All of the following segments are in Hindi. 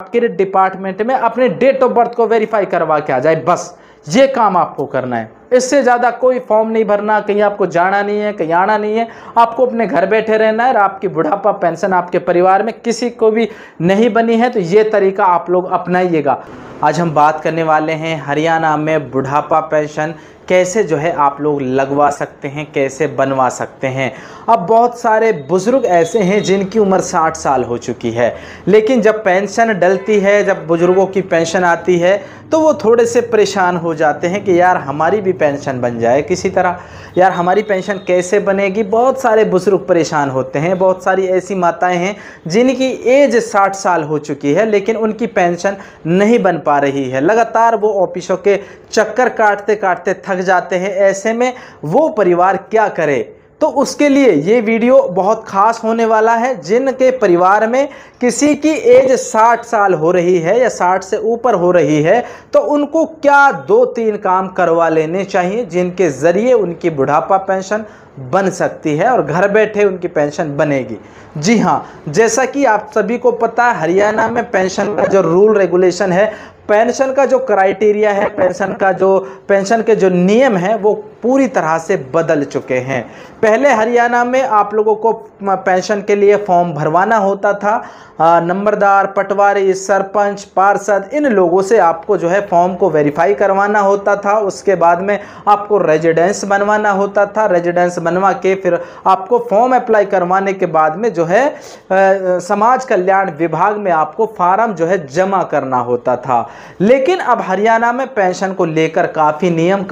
आपके डिपार्टमेंट में अपने डेट ऑफ बर्थ को वेरीफाई करवा के आ जाए, बस ये काम आपको करना है। इससे ज़्यादा कोई फॉर्म नहीं भरना, कहीं आपको जाना नहीं है, कहीं आना नहीं है, आपको अपने घर बैठे रहना है। और आपकी बुढ़ापा पेंशन आपके परिवार में किसी को भी नहीं बनी है तो ये तरीका आप लोग अपनाइएगा। आज हम बात करने वाले हैं हरियाणा में बुढ़ापा पेंशन कैसे जो है आप लोग लगवा सकते हैं, कैसे बनवा सकते हैं। अब बहुत सारे बुज़ुर्ग ऐसे हैं जिनकी उम्र 60 साल हो चुकी है, लेकिन जब पेंशन डलती है, जब बुज़ुर्गों की पेंशन आती है तो वो थोड़े से परेशान हो जाते हैं कि यार हमारी भी पेंशन बन जाए किसी तरह, यार हमारी पेंशन कैसे बनेगी। बहुत सारे बुज़ुर्ग परेशान होते हैं। बहुत सारी ऐसी माताएं हैं जिनकी एज 60 साल हो चुकी है लेकिन उनकी पेंशन नहीं बन पा रही है। लगातार वो ऑफिसों के चक्कर काटते काटते थक जाते हैं। ऐसे में वो परिवार क्या करे, तो उसके लिए ये वीडियो बहुत खास होने वाला है। जिनके परिवार में किसी की एज 60 साल हो रही है या 60 से ऊपर हो रही है तो उनको क्या 2-3 काम करवा लेने चाहिए जिनके ज़रिए उनकी बुढ़ापा पेंशन बन सकती है और घर बैठे उनकी पेंशन बनेगी। जी हाँ, जैसा कि आप सभी को पता है हरियाणा में पेंशन का जो रूल रेगुलेशन है, पेंशन का जो क्राइटेरिया है, पेंशन के जो नियम हैं वो पूरी तरह से बदल चुके हैं। पहले हरियाणा में आप लोगों को पेंशन के लिए फॉर्म भरवाना होता था। नंबरदार, पटवारी, सरपंच, पार्षद, इन लोगों से आपको जो है फॉर्म को वेरीफाई करवाना होता था। उसके बाद में आपको रेजिडेंस बनवाना होता था। रेजिडेंस बनवा के फिर आपको फॉर्म अप्लाई करवाने के बाद में जो है समाज कल्याण विभाग में आपको फार्म जो है जमा करना होता था। लेकिन अब हरियाणा में पेंशन को लेकर काफ़ी नियम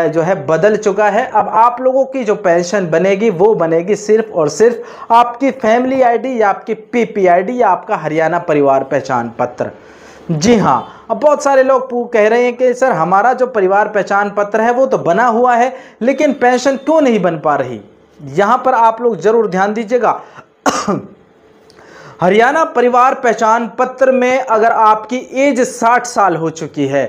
जो है बदल चुका है। अब आप लोगों की जो पेंशन बनेगी वो बनेगी सिर्फ और सिर्फ आपकी फैमिली आईडी या आपकी पीपीआईडी या आपका हरियाणा परिवार पहचान पत्र। जी हाँ, अब बहुत सारे लोग कह रहे हैं कि सर हमारा जो परिवार पहचान पत्र है वो तो बना हुआ है लेकिन पेंशन क्यों नहीं बन पा रही। यहां पर आप लोग जरूर ध्यान दीजिएगा। हरियाणा परिवार पहचान पत्र में अगर आपकी एज 60 साल हो चुकी है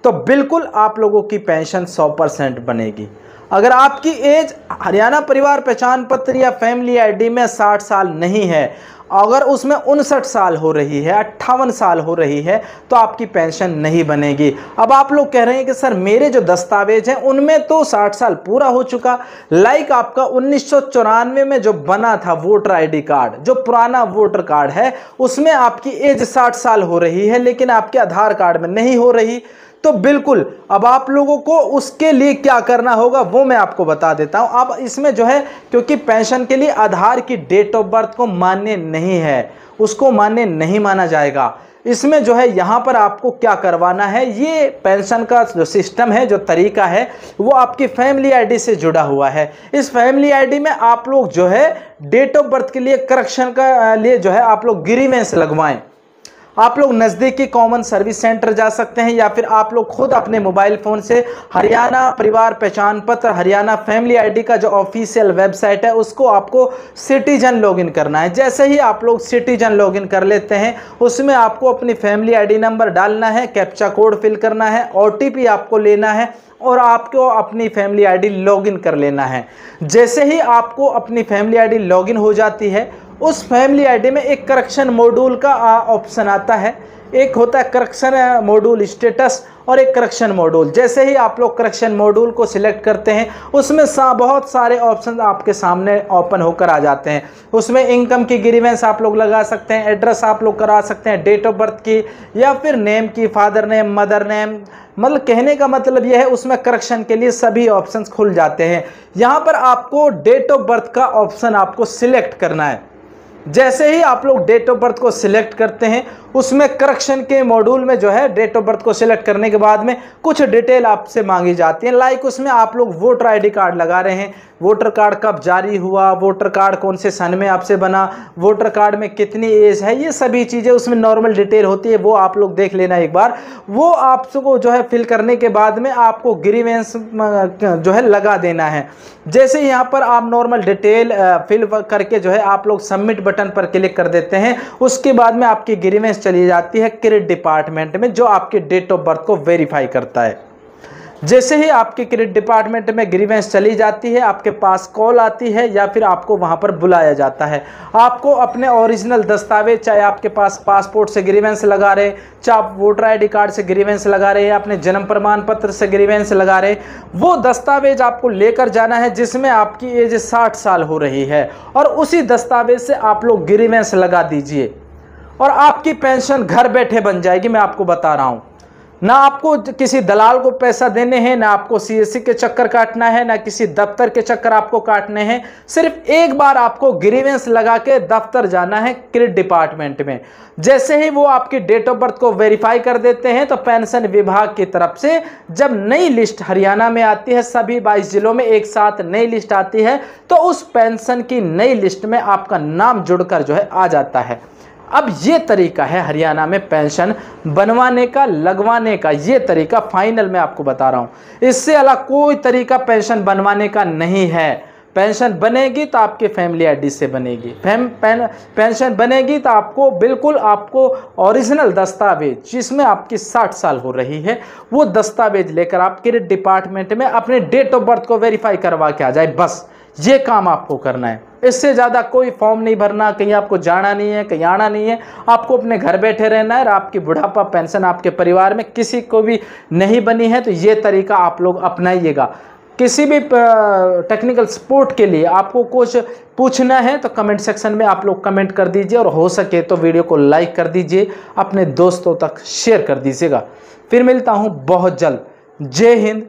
तो बिल्कुल आप लोगों की पेंशन 100% बनेगी। अगर आपकी एज हरियाणा परिवार पहचान पत्र या फैमिली आईडी में 60 साल नहीं है, अगर उसमें 59 साल हो रही है, 58 साल हो रही है तो आपकी पेंशन नहीं बनेगी। अब आप लोग कह रहे हैं कि सर मेरे जो दस्तावेज हैं उनमें तो 60 साल पूरा हो चुका, लाइक आपका 1994 में जो बना था वोटर आईडी कार्ड, जो पुराना वोटर कार्ड है उसमें आपकी एज 60 साल हो रही है लेकिन आपके आधार कार्ड में नहीं हो रही। तो बिल्कुल अब आप लोगों को उसके लिए क्या करना होगा वो मैं आपको बता देता हूं। अब इसमें जो है क्योंकि पेंशन के लिए आधार की डेट ऑफ बर्थ को मान्य नहीं है, उसको मान्य नहीं माना जाएगा। इसमें जो है यहाँ पर आपको क्या करवाना है, ये पेंशन का जो सिस्टम है, जो तरीका है वो आपकी फैमिली आईडी से जुड़ा हुआ है। इस फैमिली आईडी में आप लोग जो है डेट ऑफ बर्थ के लिए करेक्शन का लिए जो है आप लोग ग्रीवेंस लगवाएं। आप लोग नज़दीकी कॉमन सर्विस सेंटर जा सकते हैं या फिर आप लोग खुद अपने मोबाइल फ़ोन से हरियाणा परिवार पहचान पत्र, हरियाणा फैमिली आईडी का जो ऑफिशियल वेबसाइट है उसको आपको सिटीजन लॉगिन करना है। जैसे ही आप लोग सिटीजन लॉगिन कर लेते हैं उसमें आपको अपनी फैमिली आईडी नंबर डालना है, कैप्चा कोड फिल करना है, ओटीपी आपको लेना है और आपको अपनी फैमिली आईडी लॉगिन कर लेना है। जैसे ही आपको अपनी फैमिली आईडी लॉगिन हो जाती है उस फैमिली आईडी में एक करेक्शन मॉड्यूल का ऑप्शन आता है। एक होता है करेक्शन मॉड्यूल स्टेटस और एक करेक्शन मॉड्यूल। जैसे ही आप लोग करेक्शन मॉड्यूल को सिलेक्ट करते हैं उसमें बहुत सारे ऑप्शन आपके सामने ओपन होकर आ जाते हैं। उसमें इनकम की ग्रीवेंस आप लोग लगा सकते हैं, एड्रेस आप लोग करा सकते हैं, डेट ऑफ बर्थ की या फिर नेम की, फादर नेम, मदर नेम, मतलब कहने का मतलब यह है उसमें करेक्शन के लिए सभी ऑप्शंस खुल जाते हैं। यहाँ पर आपको डेट ऑफ बर्थ का ऑप्शन आपको सिलेक्ट करना है। जैसे ही आप लोग डेट ऑफ बर्थ को सिलेक्ट करते हैं उसमें करेक्शन के मॉड्यूल में जो है डेट ऑफ बर्थ को सिलेक्ट करने के बाद में कुछ डिटेल आपसे मांगी जाती है। लाइक उसमें आप लोग वोटर आईडी कार्ड लगा रहे हैं, वोटर कार्ड कब जारी हुआ, वोटर कार्ड कौन से सन में आपसे बना, वोटर कार्ड में कितनी एज है, ये सभी चीज़ें उसमें नॉर्मल डिटेल होती है, वो आप लोग देख लेना एक बार। वो आपको जो है फिल करने के बाद में आपको ग्रीवेंस जो है लगा देना है। जैसे यहाँ पर आप नॉर्मल डिटेल फिल करके जो है आप लोग सबमिट बटन पर क्लिक कर देते हैं, उसके बाद में आपकी ग्रीवेंस चली जाती है क्रेडिट डिपार्टमेंट में जो आपके डेट ऑफ बर्थ को वेरीफाई करता है। जैसे ही आपके क्रेडिट डिपार्टमेंट में ग्रीवेंस चली जाती है, आपके पास कॉल आती है या फिर आपको वहां पर बुलाया जाता है। आपको अपने ओरिजिनल दस्तावेज, चाहे आपके पास पासपोर्ट से ग्रीवेंस लगा रहे, चाहे आप वोटर आईडी कार्ड से ग्रीवेंस लगा रहे या अपने जन्म प्रमाण पत्र से ग्रीवेंस लगा रहे, वो दस्तावेज आपको लेकर जाना है जिसमें आपकी एज 60 साल हो रही है, और उसी दस्तावेज से आप लोग ग्रीवेंस लगा दीजिए और आपकी पेंशन घर बैठे बन जाएगी। मैं आपको बता रहा हूं, ना आपको किसी दलाल को पैसा देने हैं, ना आपको सीएससी के चक्कर काटना है, ना किसी दफ्तर के चक्कर आपको काटने हैं। सिर्फ एक बार आपको ग्रीवेंस लगा के दफ्तर जाना है क्रेडिट डिपार्टमेंट में। जैसे ही वो आपकी डेट ऑफ बर्थ को वेरीफाई कर देते हैं तो पेंशन विभाग की तरफ से जब नई लिस्ट हरियाणा में आती है, सभी 22 जिलों में एक साथ नई लिस्ट आती है, तो उस पेंशन की नई लिस्ट में आपका नाम जुड़कर जो है आ जाता है। अब ये तरीका है हरियाणा में पेंशन बनवाने का, लगवाने का। ये तरीका फाइनल मैं आपको बता रहा हूं, इससे अलग कोई तरीका पेंशन बनवाने का नहीं है। पेंशन बनेगी तो आपके फैमिली आईडी से बनेगी, पेंशन बनेगी तो आपको बिल्कुल आपको ओरिजिनल दस्तावेज जिसमें आपकी 60 साल हो रही है, वो दस्तावेज लेकर आप क्रेडिट डिपार्टमेंट में अपने डेट ऑफ बर्थ को वेरीफाई करवा के आ जाए। बस ये काम आपको करना है, इससे ज़्यादा कोई फॉर्म नहीं भरना, कहीं आपको जाना नहीं है, कहीं आना नहीं है। आपको अपने घर बैठे रहना है और आपकी बुढ़ापा पेंशन आपके परिवार में किसी को भी नहीं बनी है तो ये तरीका आप लोग अपनाइएगा। किसी भी टेक्निकल सपोर्ट के लिए आपको कुछ पूछना है तो कमेंट सेक्शन में आप लोग कमेंट कर दीजिए, और हो सके तो वीडियो को लाइक कर दीजिए, अपने दोस्तों तक शेयर कर दीजिएगा। फिर मिलता हूँ बहुत जल्द। जय हिंद,